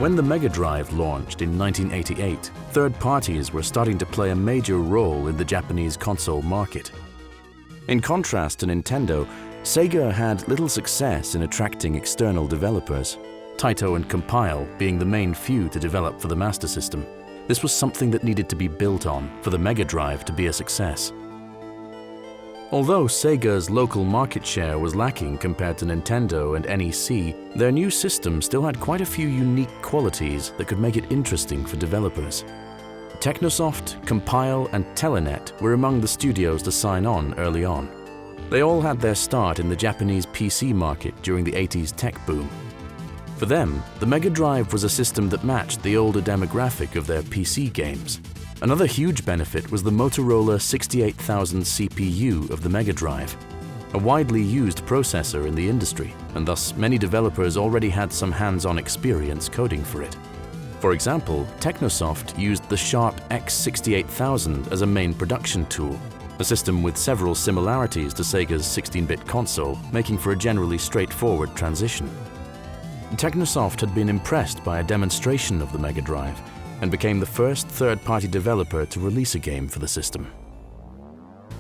When the Mega-Drive launched in 1988, third parties were starting to play a major role in the Japanese console market. In contrast to Nintendo, Sega had little success in attracting external developers, Taito and Compile being the main few to develop for the Master System. This was something that needed to be built on for the Mega-Drive to be a success. Although Sega's local market share was lacking compared to Nintendo and NEC, their new system still had quite a few unique qualities that could make it interesting for developers. Technosoft, Compile, and Telenet were among the studios to sign on early on. They all had their start in the Japanese PC market during the 80s tech boom. For them, the Mega-Drive was a system that matched the older demographic of their PC games. Another huge benefit was the Motorola 68000 CPU of the Mega-Drive, a widely used processor in the industry, and thus many developers already had some hands-on experience coding for it. For example, Technosoft used the Sharp X68000 as a main production tool, a system with several similarities to Sega's 16-bit console, making for a generally straightforward transition. Technosoft had been impressed by a demonstration of the Mega-Drive and became the first third-party developer to release a game for the system.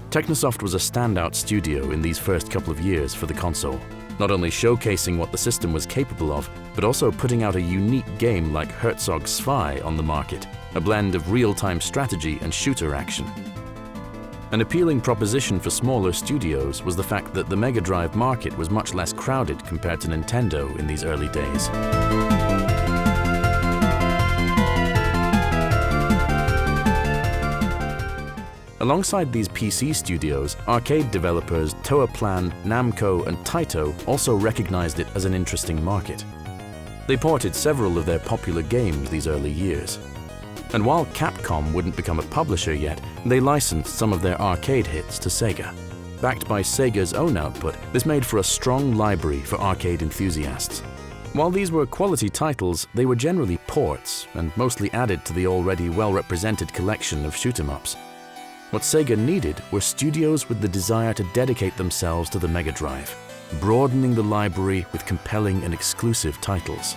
Technosoft was a standout studio in these first couple of years for the console, not only showcasing what the system was capable of, but also putting out a unique game like Herzog Zwei on the market, a blend of real-time strategy and shooter action. An appealing proposition for smaller studios was the fact that the Mega Drive market was much less crowded compared to Nintendo in these early days. Alongside these PC studios, arcade developers Toaplan, Namco, and Taito also recognized it as an interesting market. They ported several of their popular games these early years. And while Capcom wouldn't become a publisher yet, they licensed some of their arcade hits to Sega. Backed by Sega's own output, this made for a strong library for arcade enthusiasts. While these were quality titles, they were generally ports and mostly added to the already well-represented collection of shoot-'em-ups. What Sega needed were studios with the desire to dedicate themselves to the Mega Drive, broadening the library with compelling and exclusive titles.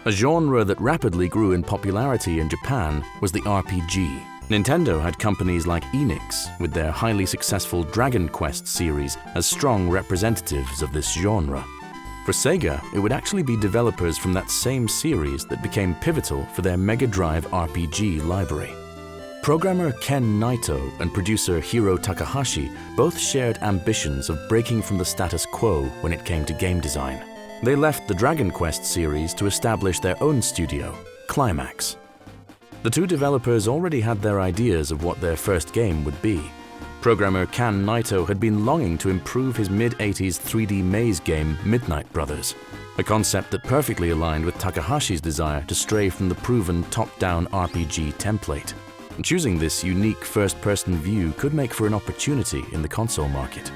A genre that rapidly grew in popularity in Japan was the RPG. Nintendo had companies like Enix, with their highly successful Dragon Quest series, as strong representatives of this genre. For Sega, it would actually be developers from that same series that became pivotal for their Mega Drive RPG library. Programmer Ken Naito and producer Hiro Takahashi both shared ambitions of breaking from the status quo when it came to game design. They left the Dragon Quest series to establish their own studio, Climax. The two developers already had their ideas of what their first game would be. Programmer Ken Naito had been longing to improve his mid-80s 3D maze game Midnight Brothers, a concept that perfectly aligned with Takahashi's desire to stray from the proven top-down RPG template. Choosing this unique first-person view could make for an opportunity in the console market.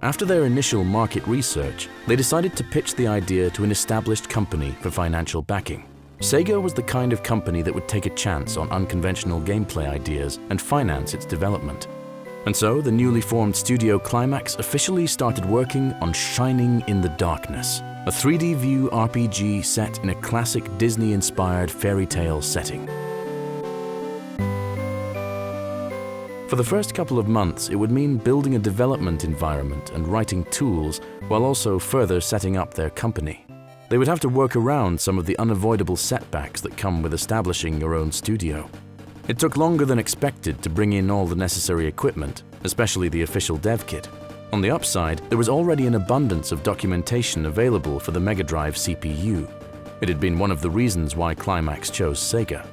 After their initial market research, they decided to pitch the idea to an established company for financial backing. Sega was the kind of company that would take a chance on unconventional gameplay ideas and finance its development. And so the newly formed studio Climax officially started working on Shining in the Darkness, a 3D view RPG set in a classic Disney-inspired fairy tale setting. For the first couple of months, it would mean building a development environment and writing tools while also further setting up their company. They would have to work around some of the unavoidable setbacks that come with establishing your own studio. It took longer than expected to bring in all the necessary equipment, especially the official dev kit. On the upside, there was already an abundance of documentation available for the Mega Drive CPU. It had been one of the reasons why Climax chose Sega.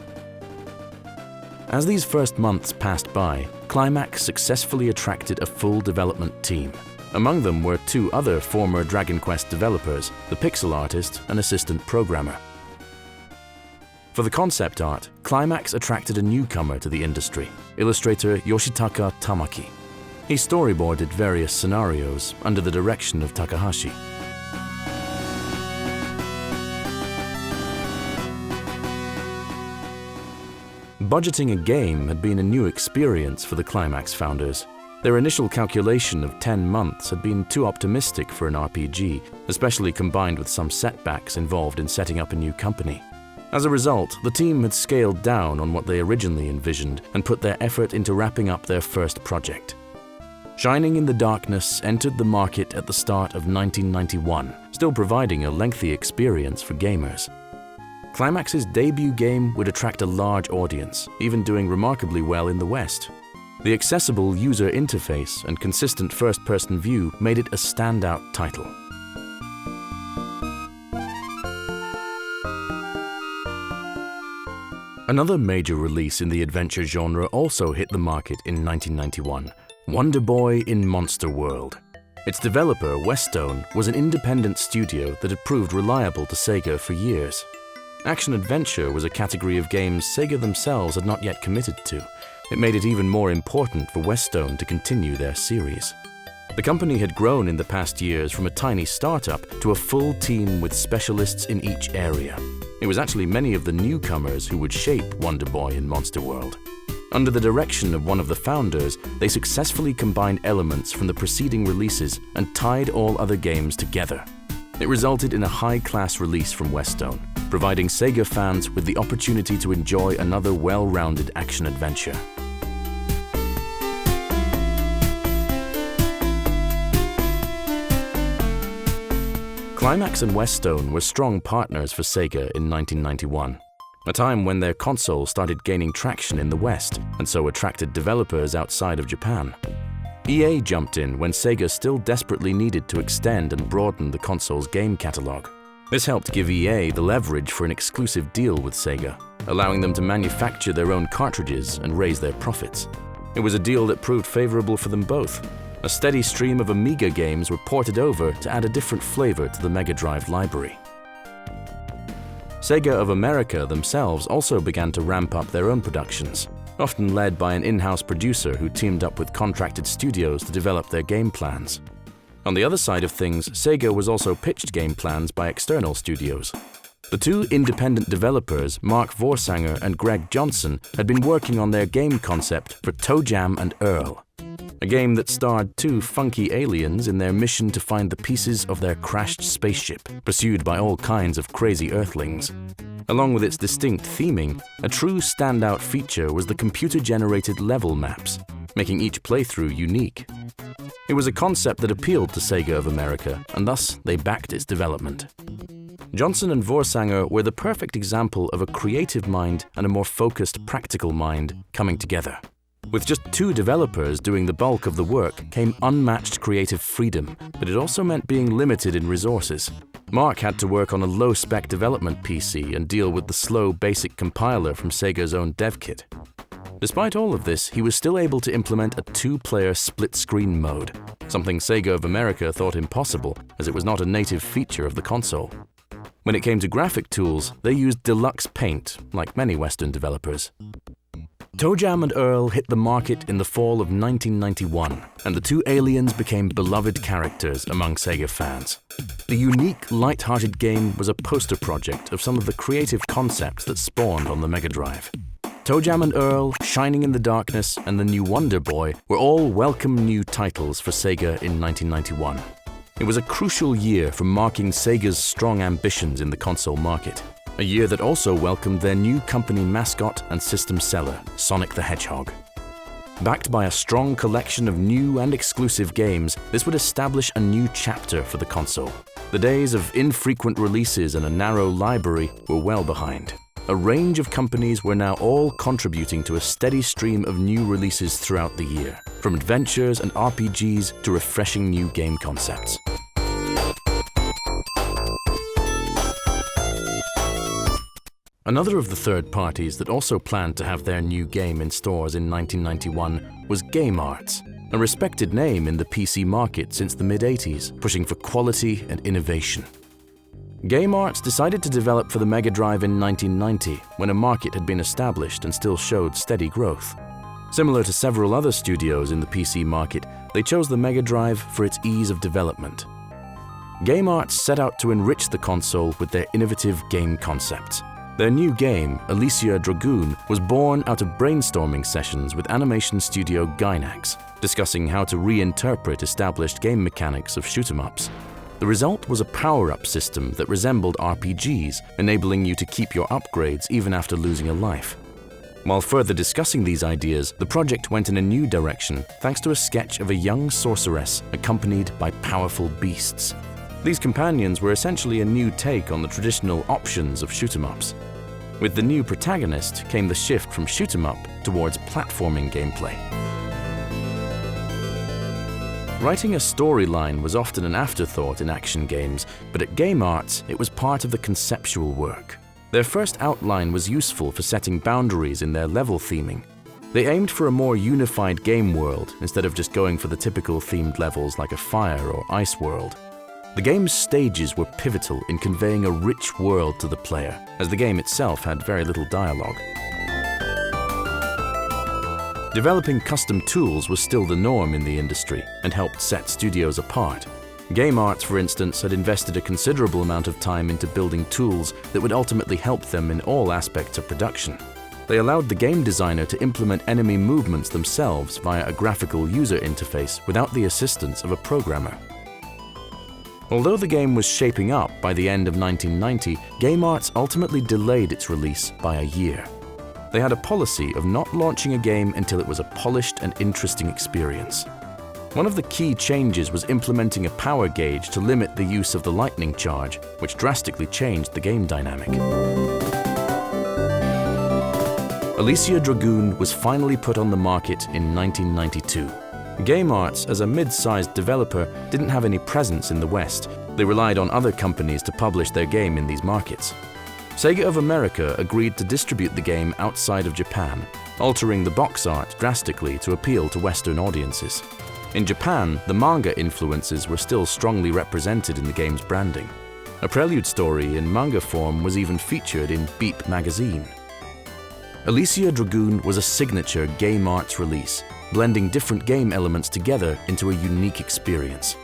As these first months passed by, Climax successfully attracted a full development team. Among them were two other former Dragon Quest developers, the pixel artist and assistant programmer. For the concept art, Climax attracted a newcomer to the industry, illustrator Yoshitaka Tamaki. He storyboarded various scenarios under the direction of Takahashi. Budgeting a game had been a new experience for the Climax founders. Their initial calculation of 10 months had been too optimistic for an RPG, especially combined with some setbacks involved in setting up a new company. As a result, the team had scaled down on what they originally envisioned and put their effort into wrapping up their first project. Shining in the Darkness entered the market at the start of 1991, still providing a lengthy experience for gamers. Climax's debut game would attract a large audience, even doing remarkably well in the West. The accessible user interface and consistent first-person view made it a standout title. Another major release in the adventure genre also hit the market in 1991, WonderBoy in Monster World. Its developer, Westone, was an independent studio that had proved reliable to Sega for years. Action-adventure was a category of games Sega themselves had not yet committed to. It made it even more important for Westone to continue their series. The company had grown in the past years from a tiny startup to a full team with specialists in each area. It was actually many of the newcomers who would shape WonderBoy in Monster World. Under the direction of one of the founders, they successfully combined elements from the preceding releases and tied all other games together. It resulted in a high-class release from Westone, providing Sega fans with the opportunity to enjoy another well-rounded action-adventure. Climax and Westone were strong partners for Sega in 1991, a time when their console started gaining traction in the West and so attracted developers outside of Japan. EA jumped in when Sega still desperately needed to extend and broaden the console's game catalog. This helped give EA the leverage for an exclusive deal with Sega, allowing them to manufacture their own cartridges and raise their profits. It was a deal that proved favorable for them both. A steady stream of Amiga games were ported over to add a different flavor to the Mega-Drive library. Sega of America themselves also began to ramp up their own productions, often led by an in-house producer who teamed up with contracted studios to develop their game plans. On the other side of things, Sega was also pitched game plans by external studios. The two independent developers, Mark Vorsanger and Greg Johnson, had been working on their game concept for ToeJam and Earl, a game that starred two funky aliens in their mission to find the pieces of their crashed spaceship, pursued by all kinds of crazy Earthlings. Along with its distinct theming, a true standout feature was the computer-generated level maps, making each playthrough unique. It was a concept that appealed to Sega of America, and thus they backed its development. Johnson and Vorsanger were the perfect example of a creative mind and a more focused, practical mind coming together. With just two developers doing the bulk of the work came unmatched creative freedom, but it also meant being limited in resources. Mark had to work on a low-spec development PC and deal with the slow basic compiler from Sega's own dev kit. Despite all of this, he was still able to implement a two-player split-screen mode, something Sega of America thought impossible as it was not a native feature of the console. When it came to graphic tools, they used Deluxe Paint, like many Western developers. ToeJam and Earl hit the market in the fall of 1991, and the two aliens became beloved characters among Sega fans. The unique, light-hearted game was a poster project of some of the creative concepts that spawned on the Mega-Drive. ToeJam and Earl, Shining in the Darkness, and the new WonderBoy were all welcome new titles for Sega in 1991. It was a crucial year for marking Sega's strong ambitions in the console market. A year that also welcomed their new company mascot and system seller, Sonic the Hedgehog. Backed by a strong collection of new and exclusive games, this would establish a new chapter for the console. The days of infrequent releases and a narrow library were well behind. A range of companies were now all contributing to a steady stream of new releases throughout the year, from adventures and RPGs to refreshing new game concepts. Another of the third parties that also planned to have their new game in stores in 1991 was Game Arts, a respected name in the PC market since the mid-80s, pushing for quality and innovation. Game Arts decided to develop for the Mega Drive in 1990, when a market had been established and still showed steady growth. Similar to several other studios in the PC market, they chose the Mega Drive for its ease of development. Game Arts set out to enrich the console with their innovative game concepts. Their new game, Alisia Dragoon, was born out of brainstorming sessions with animation studio Gainax. discussing how to reinterpret established game mechanics of shoot-'em-ups. The result was a power-up system that resembled RPGs, enabling you to keep your upgrades even after losing a life. While further discussing these ideas, the project went in a new direction thanks to a sketch of a young sorceress accompanied by powerful beasts. These companions were essentially a new take on the traditional options of shoot-'em-ups. With the new protagonist came the shift from shoot-'em-up towards platforming gameplay. Writing a storyline was often an afterthought in action games, but at Game Arts, it was part of the conceptual work. Their first outline was useful for setting boundaries in their level theming. They aimed for a more unified game world instead of just going for the typical themed levels like a fire or ice world. The game's stages were pivotal in conveying a rich world to the player, as the game itself had very little dialogue. Developing custom tools was still the norm in the industry and helped set studios apart. Game Arts, for instance, had invested a considerable amount of time into building tools that would ultimately help them in all aspects of production. They allowed the game designer to implement enemy movements themselves via a graphical user interface without the assistance of a programmer. Although the game was shaping up by the end of 1990, Game Arts ultimately delayed its release by a year. They had a policy of not launching a game until it was a polished and interesting experience. One of the key changes was implementing a power gauge to limit the use of the lightning charge, which drastically changed the game dynamic. Alisia Dragoon was finally put on the market in 1992. Game Arts, as a mid-sized developer, didn't have any presence in the West. They relied on other companies to publish their game in these markets. Sega of America agreed to distribute the game outside of Japan, altering the box art drastically to appeal to Western audiences. In Japan, the manga influences were still strongly represented in the game's branding. A prelude story in manga form was even featured in Beep magazine. Alisia Dragoon was a signature Game Arts release, blending different game elements together into a unique experience.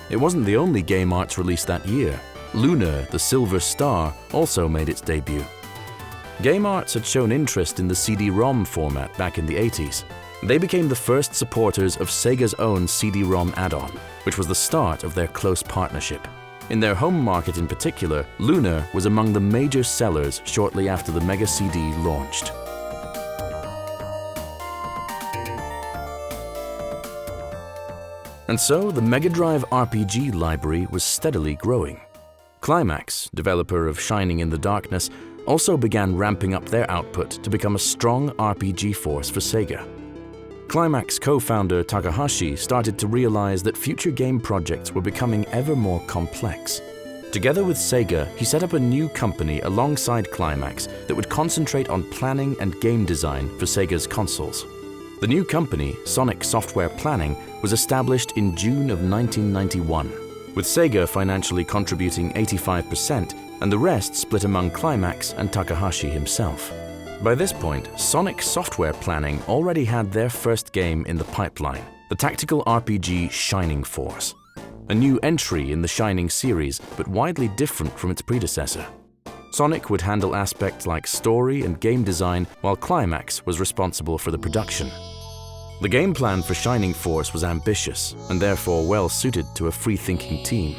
It wasn't the only Game Arts release that year. Lunar, the Silver Star, also made its debut. Game Arts had shown interest in the CD-ROM format back in the 80s. They became the first supporters of Sega's own CD-ROM add-on, which was the start of their close partnership. In their home market in particular, Lunar was among the major sellers shortly after the Mega CD launched. And so the Mega-Drive RPG library was steadily growing. Climax, developer of Shining in the Darkness, also began ramping up their output to become a strong RPG force for Sega. Climax co-founder Takahashi started to realize that future game projects were becoming ever more complex. Together with Sega, he set up a new company alongside Climax that would concentrate on planning and game design for Sega's consoles. The new company, Sonic Software Planning, was established in June of 1991, with Sega financially contributing 85% and the rest split among Climax and Takahashi himself. By this point, Sonic Software Planning already had their first game in the pipeline, the tactical RPG Shining Force, a new entry in the Shining series, but widely different from its predecessor. Sonic would handle aspects like story and game design, while Climax was responsible for the production. The game plan for Shining Force was ambitious and therefore well suited to a free-thinking team.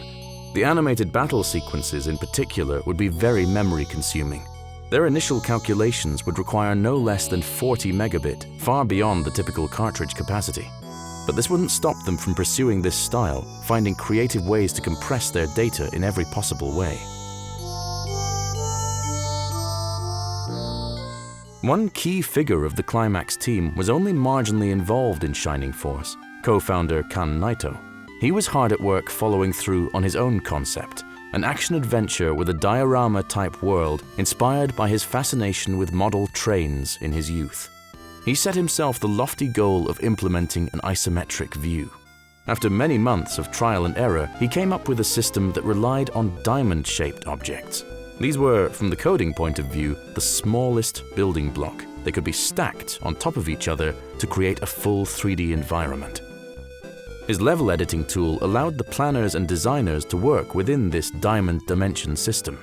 The animated battle sequences in particular would be very memory-consuming. Their initial calculations would require no less than 40 megabit, far beyond the typical cartridge capacity. But this wouldn't stop them from pursuing this style, finding creative ways to compress their data in every possible way. One key figure of the Climax team was only marginally involved in Shining Force, co-founder Kan Naito. He was hard at work following through on his own concept, an action-adventure with a diorama-type world inspired by his fascination with model trains in his youth. He set himself the lofty goal of implementing an isometric view. After many months of trial and error, he came up with a system that relied on diamond-shaped objects. These were, from the coding point of view, the smallest building block. They could be stacked on top of each other to create a full 3D environment. His level editing tool allowed the planners and designers to work within this diamond dimension system.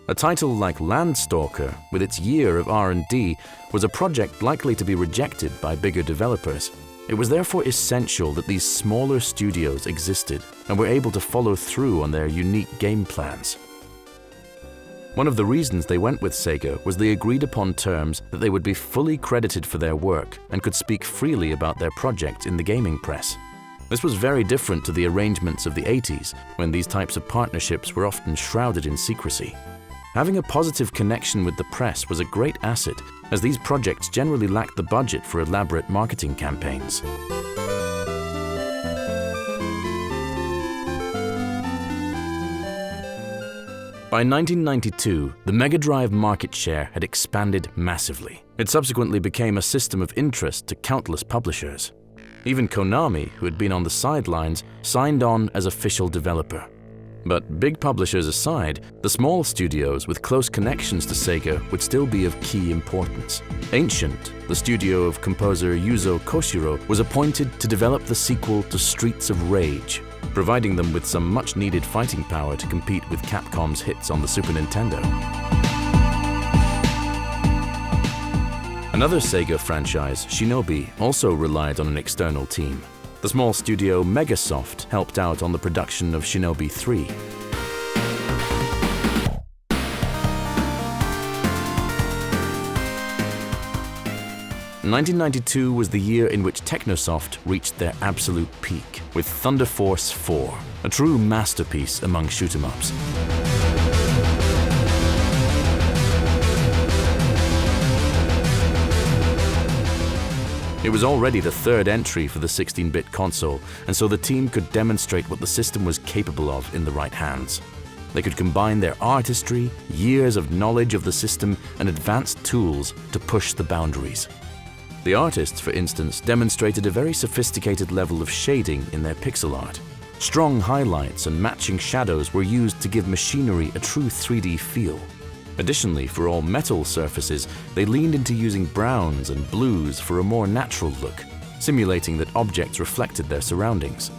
A title like Landstalker, with its year of R&D, was a project likely to be rejected by bigger developers. It was therefore essential that these smaller studios existed and were able to follow through on their unique game plans. One of the reasons they went with Sega was the agreed-upon terms that they would be fully credited for their work and could speak freely about their project in the gaming press. This was very different to the arrangements of the 80s, when these types of partnerships were often shrouded in secrecy. Having a positive connection with the press was a great asset, as these projects generally lacked the budget for elaborate marketing campaigns. By 1992, the Mega Drive market share had expanded massively. It subsequently became a system of interest to countless publishers. Even Konami, who had been on the sidelines, signed on as official developer. But big publishers aside, the small studios with close connections to Sega would still be of key importance. Ancient, the studio of composer Yuzo Koshiro, was appointed to develop the sequel to Streets of Rage, providing them with some much-needed fighting power to compete with Capcom's hits on the Super Nintendo. Another Sega franchise, Shinobi, also relied on an external team. The small studio Megasoft helped out on the production of Shinobi 3. "1992 was the year in which Technosoft reached their absolute peak, with Thunder Force 4, a true masterpiece among shoot-'em-ups. It was already the third entry for the 16-bit console, and so the team could demonstrate what the system was capable of in the right hands. They could combine their artistry, years of knowledge of the system, and advanced tools to push the boundaries. The artists, for instance, demonstrated a very sophisticated level of shading in their pixel art. Strong highlights and matching shadows were used to give machinery a true 3D feel. Additionally, for all metal surfaces, they leaned into using browns and blues for a more natural look, simulating that objects reflected their surroundings.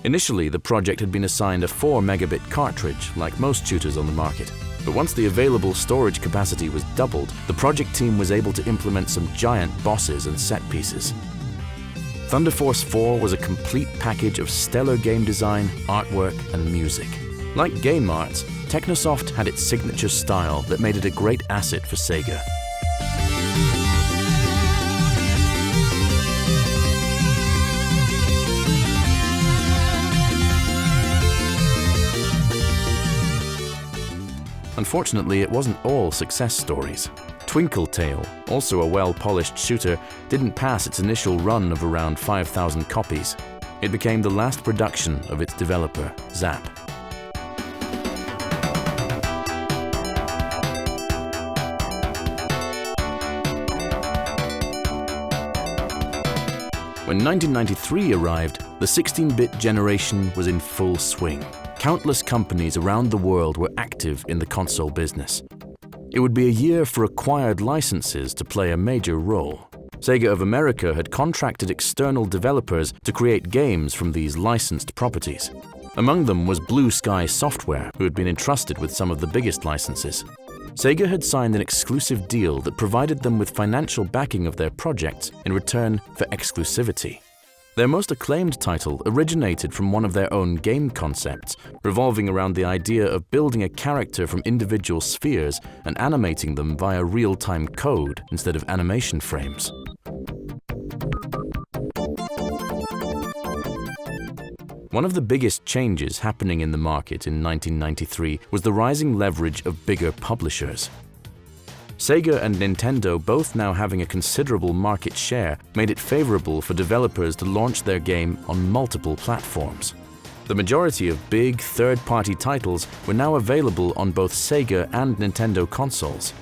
Initially, the project had been assigned a 4 megabit cartridge, like most shooters on the market. But once the available storage capacity was doubled, the project team was able to implement some giant bosses and set pieces. Thunder Force 4 was a complete package of stellar game design, artwork, and music. Like Game Arts, Technosoft had its signature style that made it a great asset for Sega. Unfortunately, it wasn't all success stories. Twinkle Tail, also a well-polished shooter, didn't pass its initial run of around 5,000 copies. It became the last production of its developer, Zap. When 1993 arrived, the 16-bit generation was in full swing. Countless companies around the world were active in the console business. It would be a year for acquired licenses to play a major role. Sega of America had contracted external developers to create games from these licensed properties. Among them was Blue Sky Software, who had been entrusted with some of the biggest licenses. Sega had signed an exclusive deal that provided them with financial backing of their projects in return for exclusivity. Their most acclaimed title originated from one of their own game concepts, revolving around the idea of building a character from individual spheres and animating them via real-time code instead of animation frames. One of the biggest changes happening in the market in 1993 was the rising leverage of bigger publishers. Sega and Nintendo, both now having a considerable market share, made it favorable for developers to launch their game on multiple platforms. The majority of big, third-party titles were now available on both Sega and Nintendo consoles,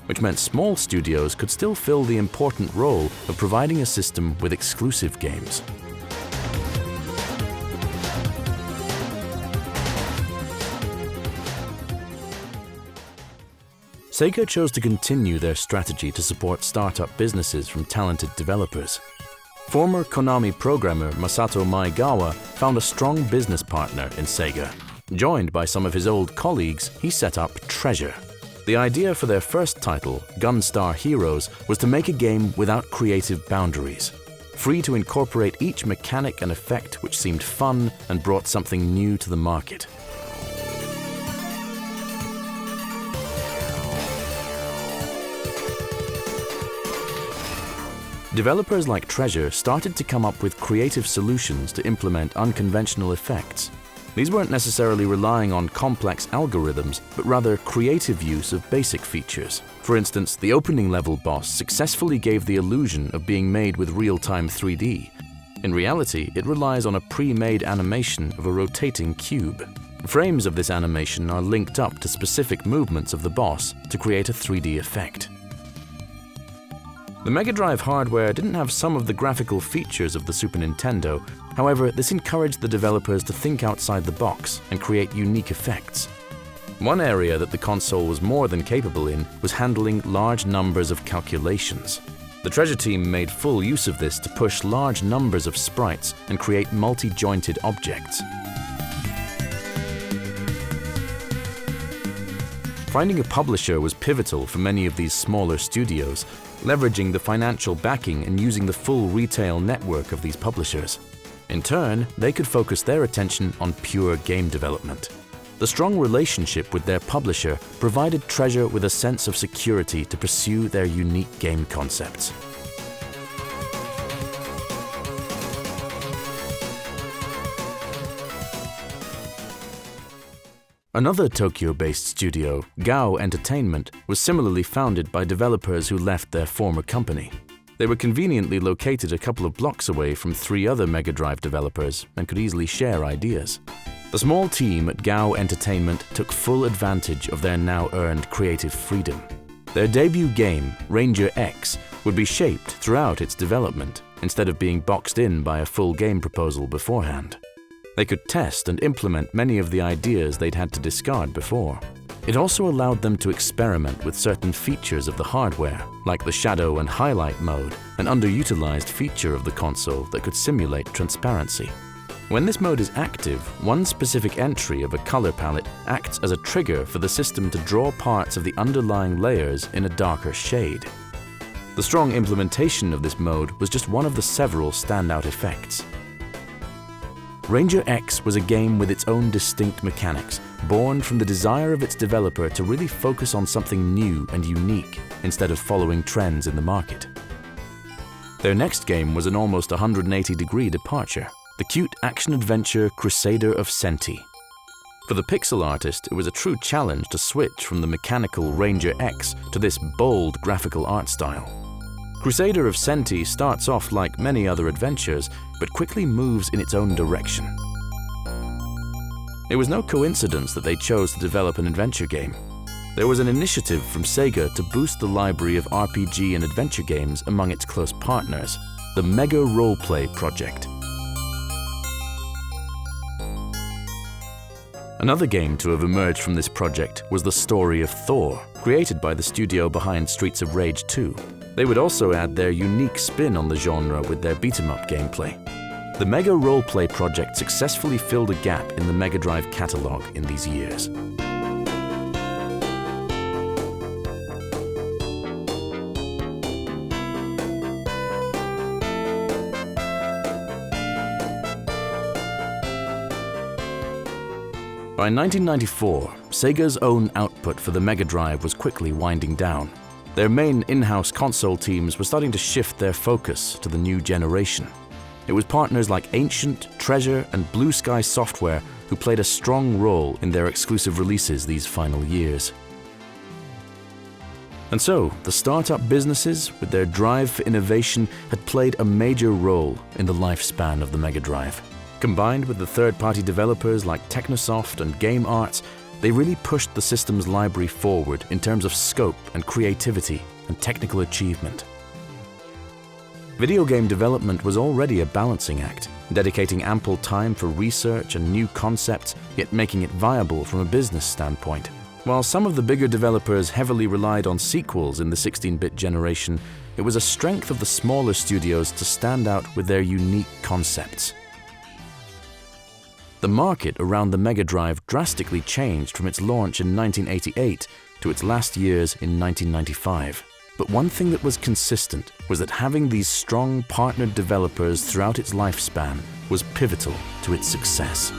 which meant small studios could still fill the important role of providing a system with exclusive games. Sega chose to continue their strategy to support startup businesses from talented developers. Former Konami programmer Masato Maegawa found a strong business partner in Sega. Joined by some of his old colleagues, he set up Treasure. The idea for their first title, Gunstar Heroes, was to make a game without creative boundaries. free to incorporate each mechanic and effect which seemed fun and brought something new to the market. Developers like Treasure started to come up with creative solutions to implement unconventional effects. These weren't necessarily relying on complex algorithms, but rather creative use of basic features. For instance, the opening level boss successfully gave the illusion of being made with real-time 3D. In reality, it relies on a pre-made animation of a rotating cube. Frames of this animation are linked up to specific movements of the boss to create a 3D effect. The Mega Drive hardware didn't have some of the graphical features of the Super Nintendo. However, this encouraged the developers to think outside the box and create unique effects. One area that the console was more than capable in was handling large numbers of calculations. The Treasure team made full use of this to push large numbers of sprites and create multi-jointed objects. Finding a publisher was pivotal for many of these smaller studios, leveraging the financial backing and using the full retail network of these publishers. In turn, they could focus their attention on pure game development. The strong relationship with their publisher provided Treasure with a sense of security to pursue their unique game concepts. Another Tokyo-based studio, Gao Entertainment, was similarly founded by developers who left their former company. They were conveniently located a couple of blocks away from 3 other Mega Drive developers and could easily share ideas. The small team at Gao Entertainment took full advantage of their now earned creative freedom. Their debut game, Ranger X, would be shaped throughout its development instead of being boxed in by a full game proposal beforehand. They could test and implement many of the ideas they'd had to discard before. It also allowed them to experiment with certain features of the hardware, like the shadow and highlight mode, an underutilized feature of the console that could simulate transparency. When this mode is active, one specific entry of a color palette acts as a trigger for the system to draw parts of the underlying layers in a darker shade. The strong implementation of this mode was just one of the several standout effects. Ranger X was a game with its own distinct mechanics, born from the desire of its developer to really focus on something new and unique instead of following trends in the market. Their next game was an almost 180-degree departure, the cute action-adventure Crusader of Senti. For the pixel artist, it was a true challenge to switch from the mechanical Ranger X to this bold graphical art style. Crusader of Senti starts off like many other adventures, but quickly moves in its own direction. It was no coincidence that they chose to develop an adventure game. There was an initiative from Sega to boost the library of RPG and adventure games among its close partners, the Mega Roleplay project. Another game to have emerged from this project was The Story of Thor, created by the studio behind Streets of Rage 2. They would also add their unique spin on the genre with their beat-em-up gameplay. The Mega Roleplay project successfully filled a gap in the Mega Drive catalog in these years. By 1994, Sega's own output for the Mega Drive was quickly winding down. Their main in-house console teams were starting to shift their focus to the new generation. It was partners like Ancient, Treasure, and Blue Sky Software who played a strong role in their exclusive releases these final years. And so, the startup businesses, with their drive for innovation, had played a major role in the lifespan of the Mega Drive. Combined with the third-party developers like Technosoft and Game Arts, they really pushed the system's library forward in terms of scope and creativity and technical achievement. Video game development was already a balancing act, dedicating ample time for research and new concepts, yet making it viable from a business standpoint. While some of the bigger developers heavily relied on sequels in the 16-bit generation, it was a strength of the smaller studios to stand out with their unique concepts. The market around the Mega Drive drastically changed from its launch in 1988 to its last years in 1995. But one thing that was consistent was that having these strong partnered developers throughout its lifespan was pivotal to its success.